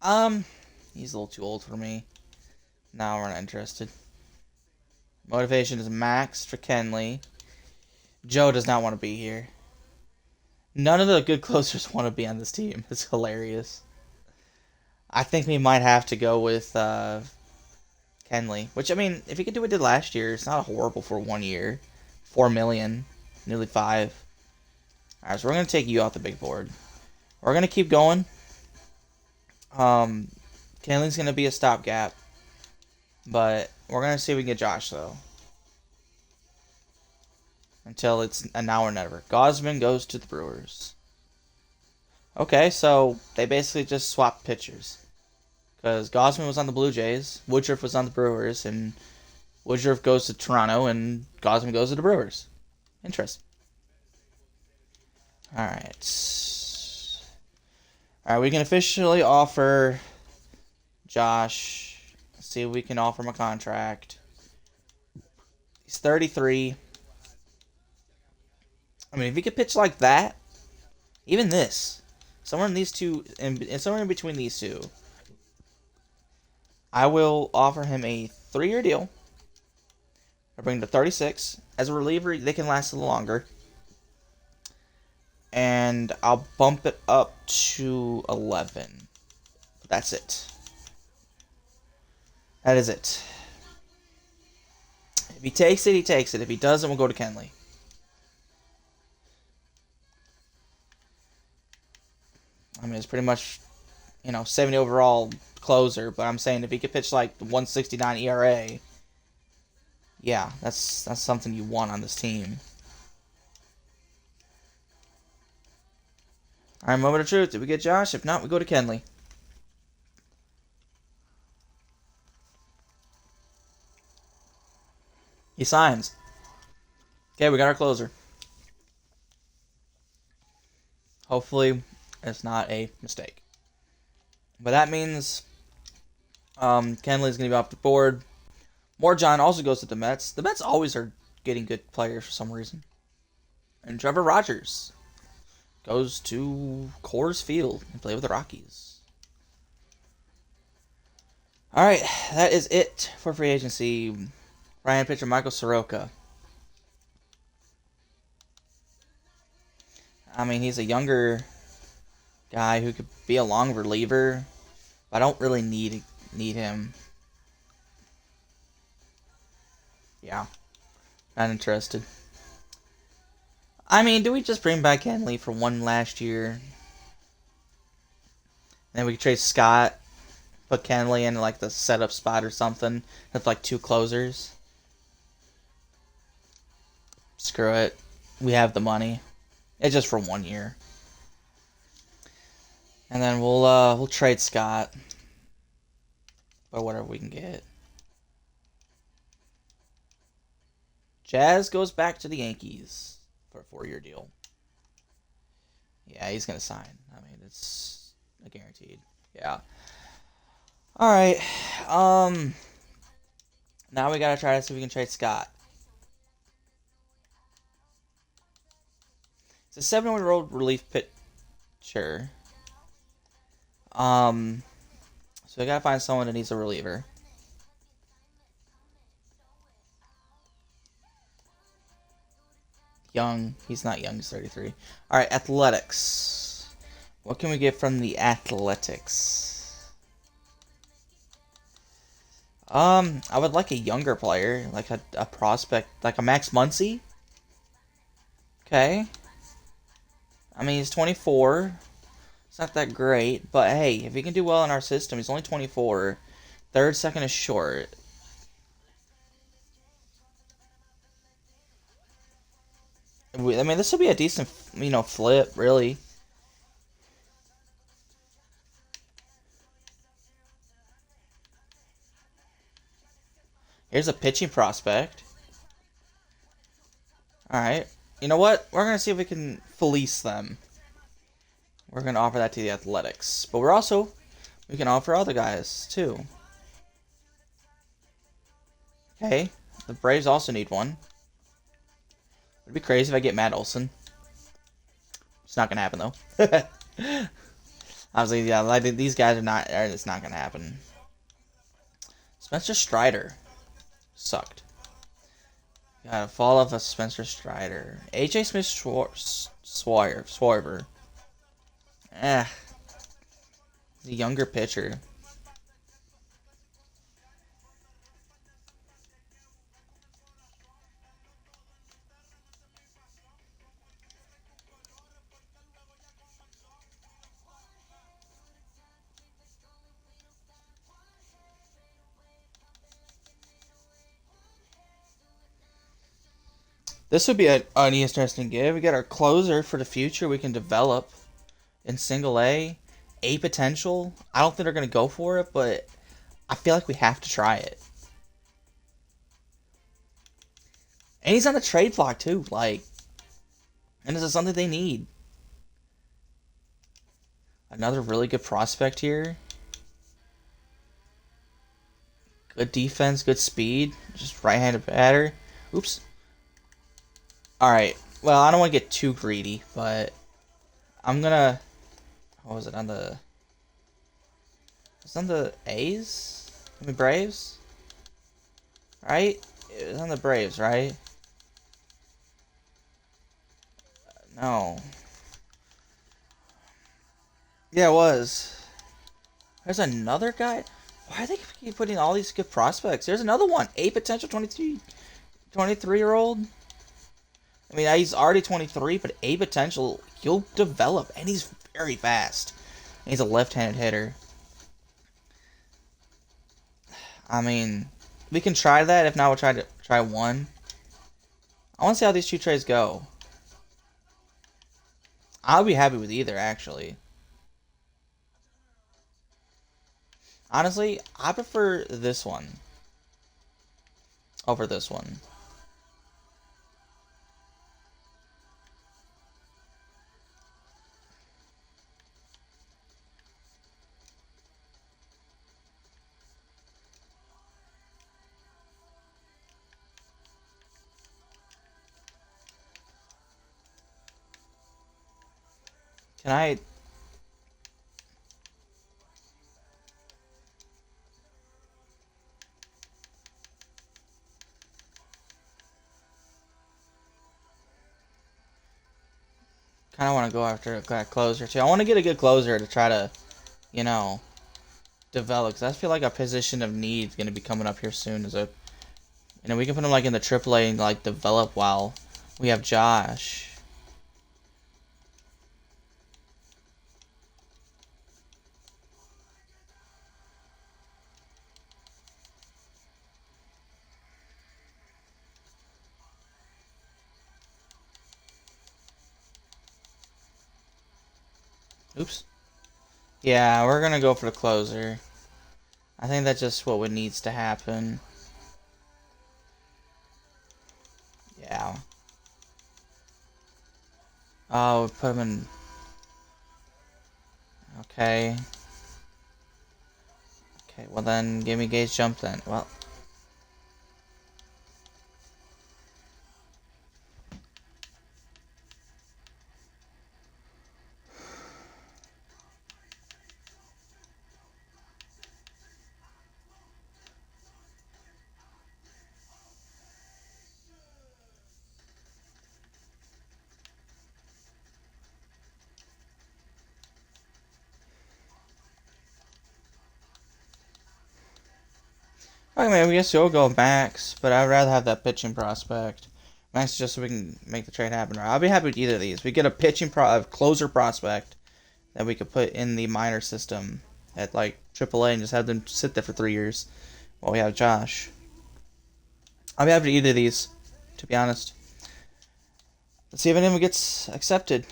He's a little too old for me. No, we're not interested. Motivation is maxed for Kenley. Joe does not want to be here. None of the good closers want to be on this team. It's hilarious. I think we might have to go with Kenley. Which, I mean, if he could do what he did last year, it's not horrible for 1 year. $4 million. Nearly 5. Alright, so we're going to take you off the big board. We're going to keep going. Kenley's going to be a stopgap. But we're going to see if we can get Josh, though. Until it's a now or never. Gosman goes to the Brewers. Okay, so they basically just swapped pitchers. Because Gosman was on the Blue Jays, Woodruff was on the Brewers, and Woodruff goes to Toronto, and Gausman goes to the Brewers. Interesting. All right. All right, we can officially offer Josh. Let's see if we can offer him a contract. He's 33. I mean, if he could pitch like that, even this, somewhere in these two, and somewhere in between these two, I will offer him a 3-year deal. I'll bring him to 36. As a reliever, they can last a little longer. And I'll bump it up to 11. That's it. That is it. If he takes it, he takes it. If he doesn't, we'll go to Kenley. I mean, it's pretty much, 70 overall closer. But I'm saying if he could pitch like the 169 ERA, yeah, that's something you want on this team. All right, moment of truth. Did we get Josh? If not, we go to Kenley. He signs. Okay, we got our closer. Hopefully, it's not a mistake. But that means Kenley's going to be off the board. Morjon also goes to the Mets. The Mets always are getting good players for some reason. And Trevor Rogers goes to Coors Field and play with the Rockies. All right, that is it for free agency. Ryan pitcher Michael Soroka. I mean, he's a younger guy who could be a long reliever. But I don't really need him. Yeah, not interested. I mean, do we just bring back Kenley for one last year? And then we could trade Scott, put Kenley in like the setup spot or something. Have like 2 closers. Screw it. We have the money. It's just for 1 year. And then we'll trade Scott. Or whatever we can get. Jazz goes back to the Yankees for a 4-year deal. Yeah, he's going to sign. I mean, it's a guaranteed. Yeah. All right. Now we got to try to see if we can trade Scott. It's a 7-year-old relief pitcher. So we got to find someone that needs a reliever. Young. He's not young. He's 33. All right, athletics. What can we get from the athletics? I would like a younger player, like a prospect, like a Max Muncy. Okay. I mean, he's 24. It's not that great, but hey, if he can do well in our system, he's only 24. Third, second is short. I mean, this would be a decent, flip, really. Here's a pitching prospect. Alright. You know what? We're going to see if we can fleece them. We're going to offer that to the Athletics. But we can offer other guys, too. Okay. The Braves also need one. It'd be crazy if I get Matt Olson. It's not gonna happen though. Obviously, yeah, like these guys are not. It's not gonna happen. Spencer Strider sucked. Got a fall off of Spencer Strider. AJ Smith Swerver. The younger pitcher. This would be an interesting give. We got our closer for the future we can develop in single A potential. I don't think they're going to go for it, but I feel like we have to try it. And he's on the trade block too, like, and this is something they need. Another really good prospect here. Good defense, good speed, just right-handed batter. Oops. Alright, well, I don't want to get too greedy, but I'm gonna... What was it, on the... It's on the A's? I mean, Braves? Right? It was on the Braves, right? No. Yeah, it was. There's another guy? Why do they keep putting all these good prospects? There's another one. A potential 23-year-old. I mean, he's already 23, but a potential, he'll develop, and he's very fast. And he's a left-handed hitter. I mean, we can try that. If not, we'll try one. I want to see how these two trades go. I'll be happy with either, actually. Honestly, I prefer this one over this one. Can I... kind of want to go after a closer, too. I want to get a good closer to try to, you know, develop. Because I feel like a position of need is going to be coming up here soon. We can put him, like, in the AAA and, like, develop while we have Josh. Oops. Yeah, we're going to go for the closer. I think that's just what needs to happen. Yeah. Oh, we put him in... Okay. Okay, well then, give me Gage jump then. Well... Okay, man, I guess we'll go Max, but I'd rather have that pitching prospect. Max just so we can make the trade happen. I'll be happy with either of these. We get a closer prospect that we could put in the minor system at like AAA and just have them sit there for 3 years while we have Josh. I'll be happy with either of these, to be honest. Let's see if any of them gets accepted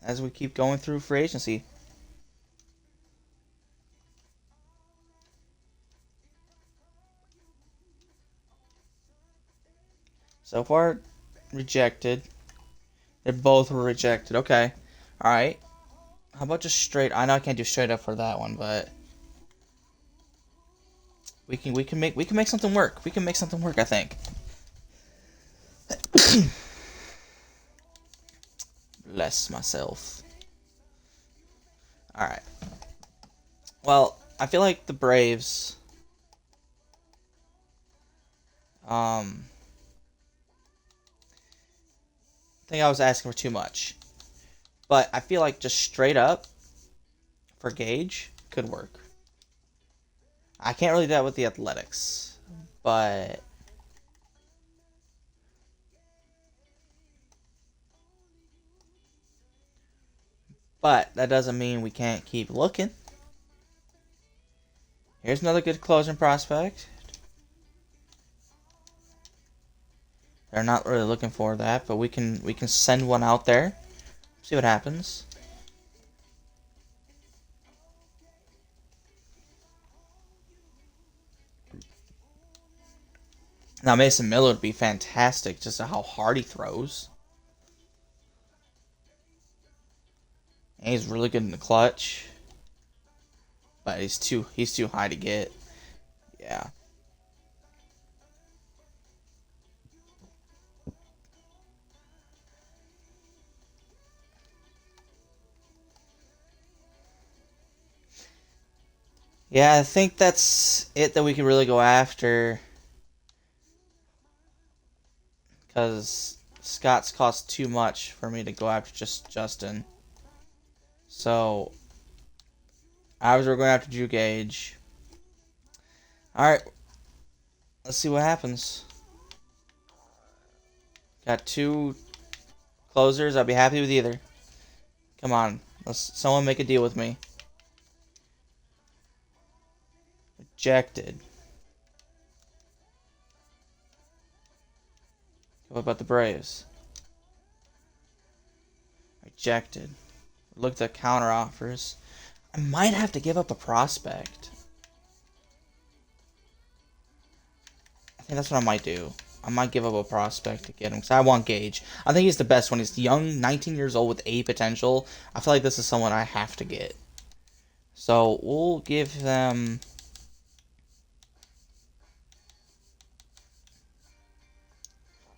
as we keep going through free agency. So far, rejected. They both were rejected. Okay. Alright. How about just straight... I know I can't do straight up for that one, but... We can make something work. We can make something work, I think. Bless myself. Alright. Well, I feel like the Braves... I think I was asking for too much. But I feel like just straight up for Gage could work. I can't really do that with the Athletics. But that doesn't mean we can't keep looking. Here's another good closing prospect. They're not really looking for that, but we can send one out there. See what happens. Now Mason Miller would be fantastic just how hard he throws. And he's really good in the clutch. But he's too high to get. Yeah. Yeah, I think that's it that we can really go after. Because Scott's cost too much for me to go after just Justin. So, obviously we're going after Drew Gage. Alright, let's see what happens. Got 2 closers. I'll be happy with either. Come on. Let's someone make a deal with me. Rejected. What about the Braves? Rejected. Looked at counter offers. I might have to give up a prospect. I think that's what I might do. I might give up a prospect to get him because I want Gage. I think he's the best one. He's young, 19 years old with A potential. I feel like this is someone I have to get. So we'll give them.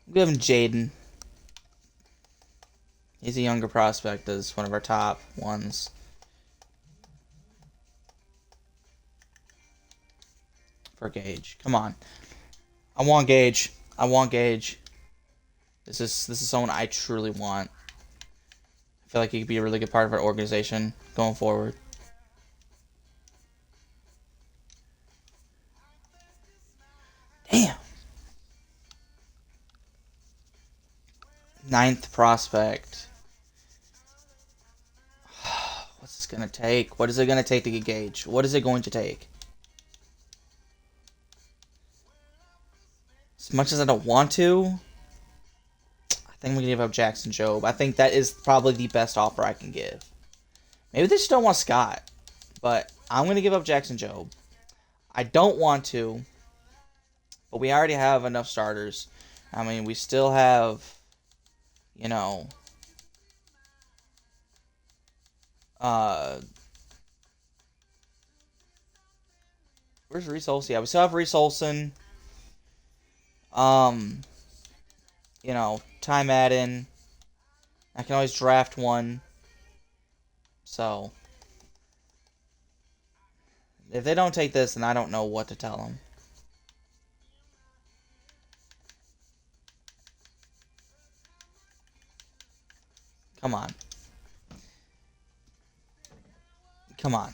We'll give him Jaden. He's a younger prospect as one of our top ones. For Gage. Come on. I want Gage. I want Gage. This is someone I truly want. I feel like he could be a really good part of our organization going forward. Damn. 9th prospect. What's this going to take? What is it going to take to get Gage? What is it going to take? As much as I don't want to, I think we can give up Jackson Jobe. I think that is probably the best offer I can give. Maybe they just don't want Scott, but I'm going to give up Jackson Jobe. I don't want to, but we already have enough starters. I mean, we still have, you know, where's Reese Olson? Yeah, we still have Reese Olson. You know, Ty Madden. I can always draft one. So, if they don't take this, then I don't know what to tell them. Come on. Come on.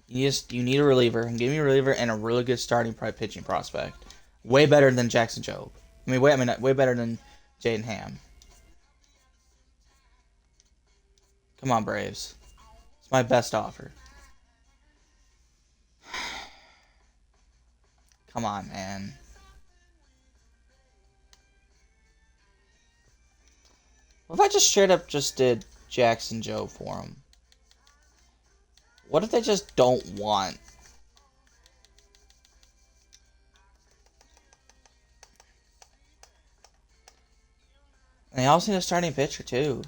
You need a reliever. Give me a reliever and a really good starting pitching prospect. Way better than Jackson Jobe. Way better than Jaden Ham. Come on, Braves. It's my best offer. Come on, man. What if I just straight up just did Jackson Jobe for him? What if they just don't want? And they also need a starting pitcher, too.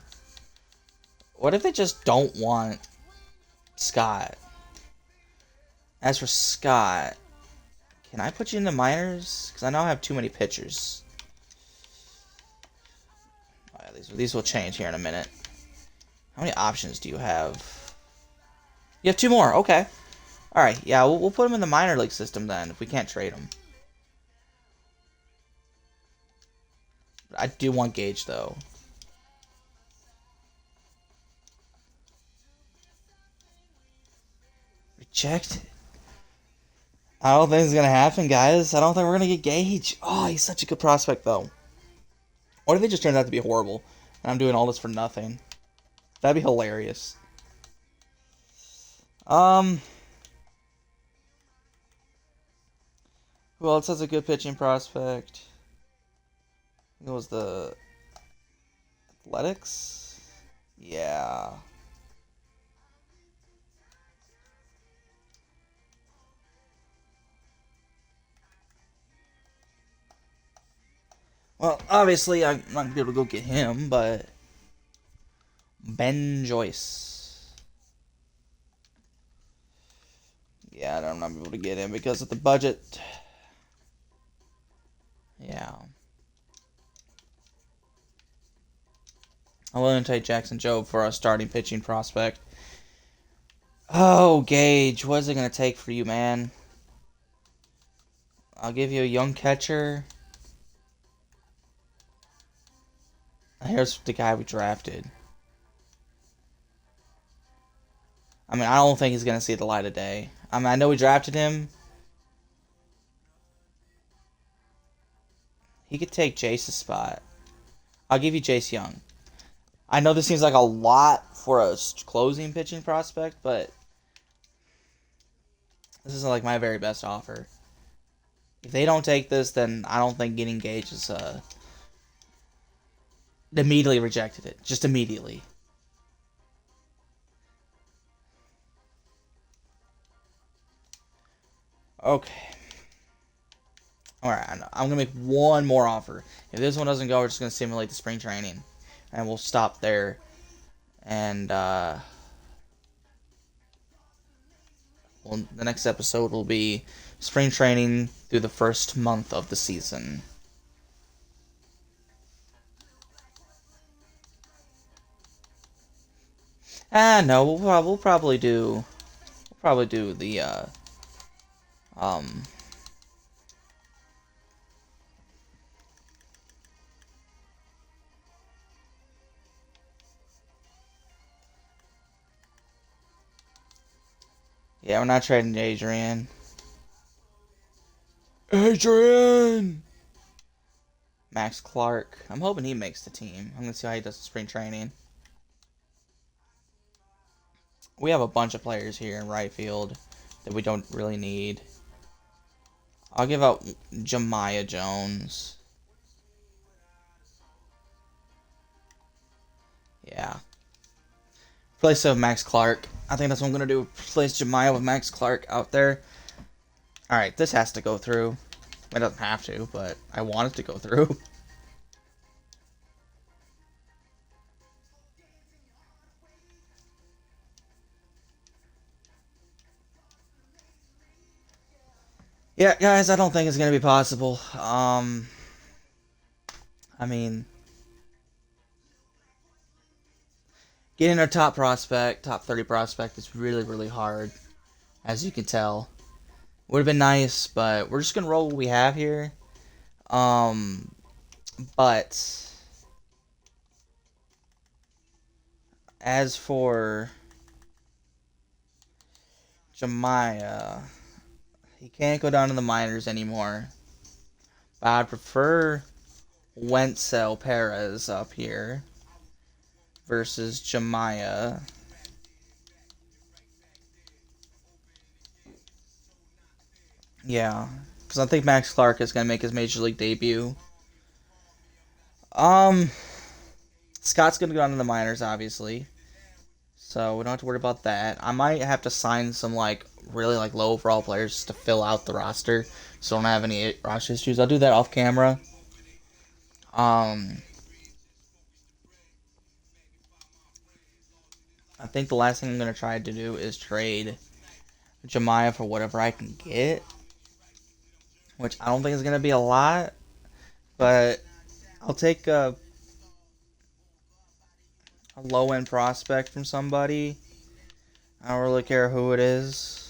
What if they just don't want Scott? As for Scott, can I put you in the minors? Because I know I have too many pitchers. Oh, yeah, these will change here in a minute. How many options do you have? You have 2 more. Okay. Alright, yeah, we'll put him in the minor league system then, if we can't trade him. I do want Gage, though. Rejected. I don't think it's going to happen, guys. I don't think we're going to get Gage. Oh, he's such a good prospect, though. What if it just turns out to be horrible, and I'm doing all this for nothing? That'd be hilarious. Who else has a good pitching prospect? It was the Athletics? Yeah. Well, obviously, I'm not going to be able to go get him, but Ben Joyce. Yeah, I'm not able to get him because of the budget. Yeah. I'm willing to take Jackson Jobe for a starting pitching prospect. Oh, Gage, what is it going to take for you, man? I'll give you a young catcher. Here's the guy we drafted. I mean, I don't think he's going to see the light of day. I mean, I know we drafted him. He could take Jace's spot. I'll give you Jace Young. I know this seems like a lot for a closing pitching prospect, but this isn't like my very best offer. If they don't take this, then I don't think getting Gage is immediately rejected it. Just immediately. Okay. Alright, I'm going to make one more offer. If this one doesn't go, we're just going to simulate the spring training. And we'll stop there. And, well, the next episode will be spring training through the first month of the season. No, we'll probably do the, yeah, we're not trading Adrian. Adrian! Max Clark. I'm hoping he makes the team. I'm going to see how he does in spring training. We have a bunch of players here in right field that we don't really need. I'll give out Jemiah Jones. Yeah. Replace with Max Clark. I think that's what I'm going to do. Replace Jemiah with Max Clark out there. Alright, this has to go through. It doesn't have to, but I want it to go through. Yeah, guys, I don't think it's going to be possible. I mean, getting our top prospect, top 30 prospect, is really, really hard, as you can tell. Would have been nice, but we're just going to roll what we have here. But as for Jemiah, he can't go down to the minors anymore. But I'd prefer Wenzel Perez up here versus Jemiah. Yeah, because I think Max Clark is going to make his Major League debut. Scott's going to go down to the minors, obviously. So we don't have to worry about that. I might have to sign some, like, really, like, low overall players to fill out the roster so I don't have any roster issues. I'll do that off camera. I think the last thing I'm going to try to do is trade Jemiah for whatever I can get, which I don't think is going to be a lot, but I'll take a low-end prospect from somebody. I don't really care who it is.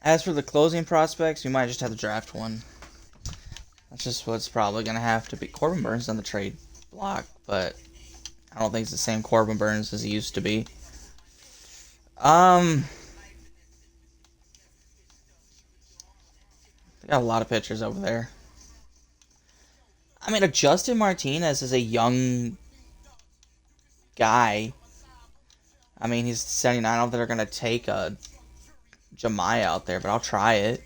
As for the closing prospects, we might just have to draft one. That's just what's probably going to have to be. Corbin Burns on the trade block, but I don't think it's the same Corbin Burns as he used to be. They got a lot of pitchers over there. I mean, Justin Martinez is a young guy. I mean, he's 79. I don't think they're going to take a Jemiah out there, but I'll try it.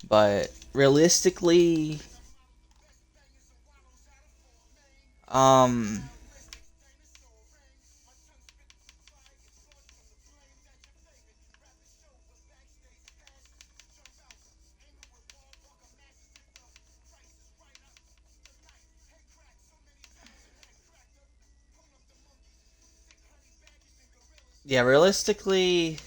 But realistically, um, yeah, realistically,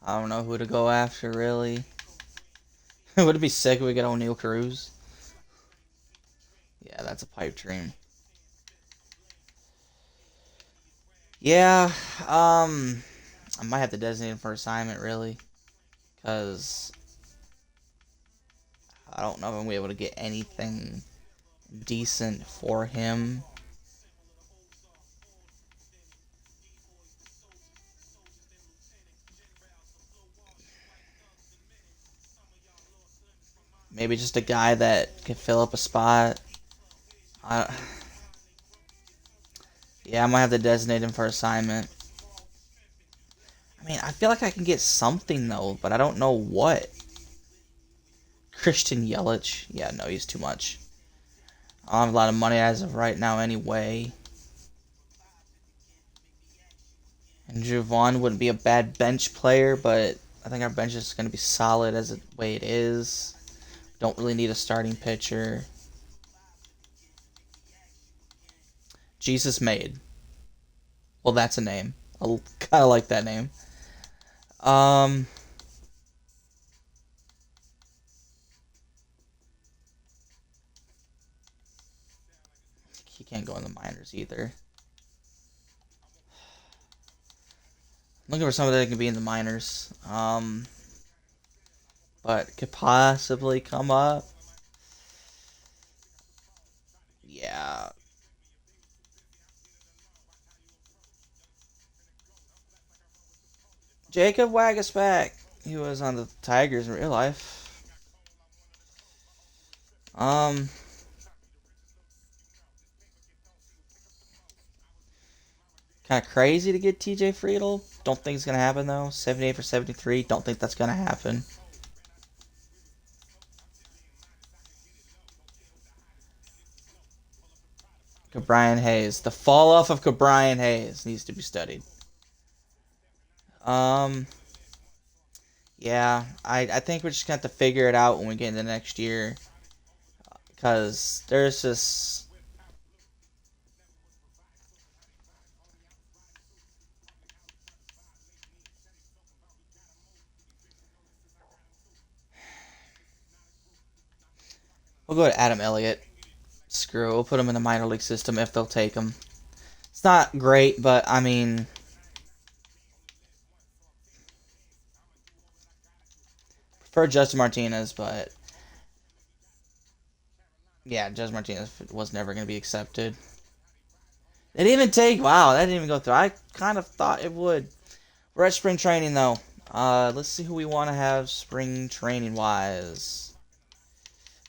I don't know who to go after, really. Would it be sick if we get O'Neal Cruz? Yeah, that's a pipe dream. Yeah, I might have to designate him for assignment, really. Because I don't know if I'm going to be able to get anything decent for him. Maybe just a guy that can fill up a spot. I, yeah, I might have to designate him for assignment. I mean, I feel like I can get something, though, but I don't know what. Christian Yelich. Yeah, no, he's too much. I don't have a lot of money as of right now anyway. And Javon wouldn't be a bad bench player, but I think our bench is going to be solid as the way it is. Don't really need a starting pitcher. Jesus Made. Well, that's a name. I kind of like that name. He can't go in the minors either. I'm looking for somebody that can be in the minors. But could possibly come up. Yeah. Jacob Wagaspack. He was on the Tigers in real life. Um, kind of crazy to get TJ Friedel. Don't think it's gonna happen though. 78 for 73. Don't think that's gonna happen. Cabrian Hayes. The fall off of Cabrian Hayes needs to be studied. Um, yeah, I think we're just gonna have to figure it out when we get into next year, because there's just we'll go to Adam Elliott. Screw it. We'll put him in the minor league system if they'll take him. It's not great, but I mean, prefer Justin Martinez, but yeah, Justin Martinez was never going to be accepted. They didn't even take. Wow, that didn't even go through. I kind of thought it would. We're at spring training though. Let's see who we want to have spring training wise.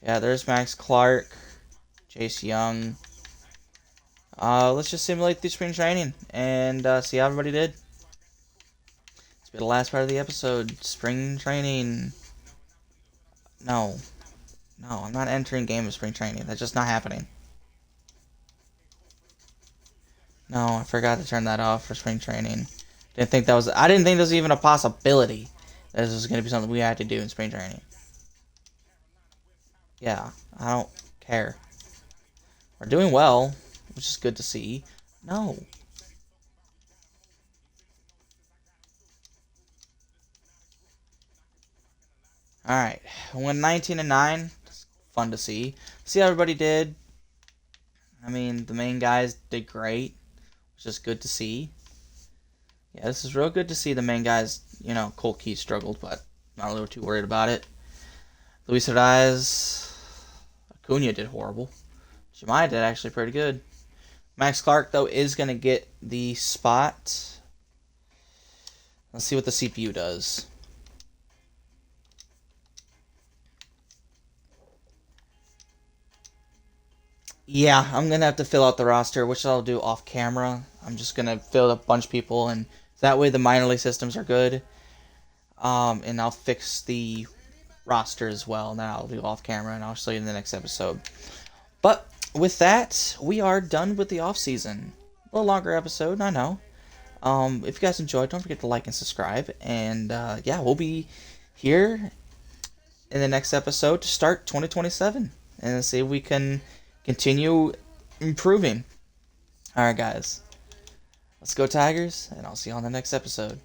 Yeah, there's Max Clark, Chase Young. Let's just simulate the spring training and see how everybody did. It's been the last part of the episode. Spring training. No. No, I'm not entering game of spring training. That's just not happening. No, I forgot to turn that off for spring training. Didn't think that was. I didn't think there was even a possibility that this was going to be something we had to do in spring training. Yeah, I don't care. We're doing well, which is good to see. No. All right, went 19-9. It's fun to see. See how everybody did. I mean, the main guys did great, which is good to see. Yeah, this is real good to see the main guys. You know, Cole Key struggled, but not really too worried about it. Luis Rodriguez, Acuna did horrible. Jemai did actually pretty good. Max Clark, though, is going to get the spot. Let's see what the CPU does. Yeah, I'm going to have to fill out the roster, which I'll do off camera. I'm just going to fill up a bunch of people and That way the minor league systems are good. And I'll fix the roster as well. Now I'll do off camera and I'll show you in the next episode. But with that, we are done with the off season. A little longer episode, I know. If you guys enjoyed, don't forget to like and subscribe. And yeah, we'll be here in the next episode to start 2027 and see if we can continue improving. Alright, guys. Let's go Tigers, and I'll see you on the next episode.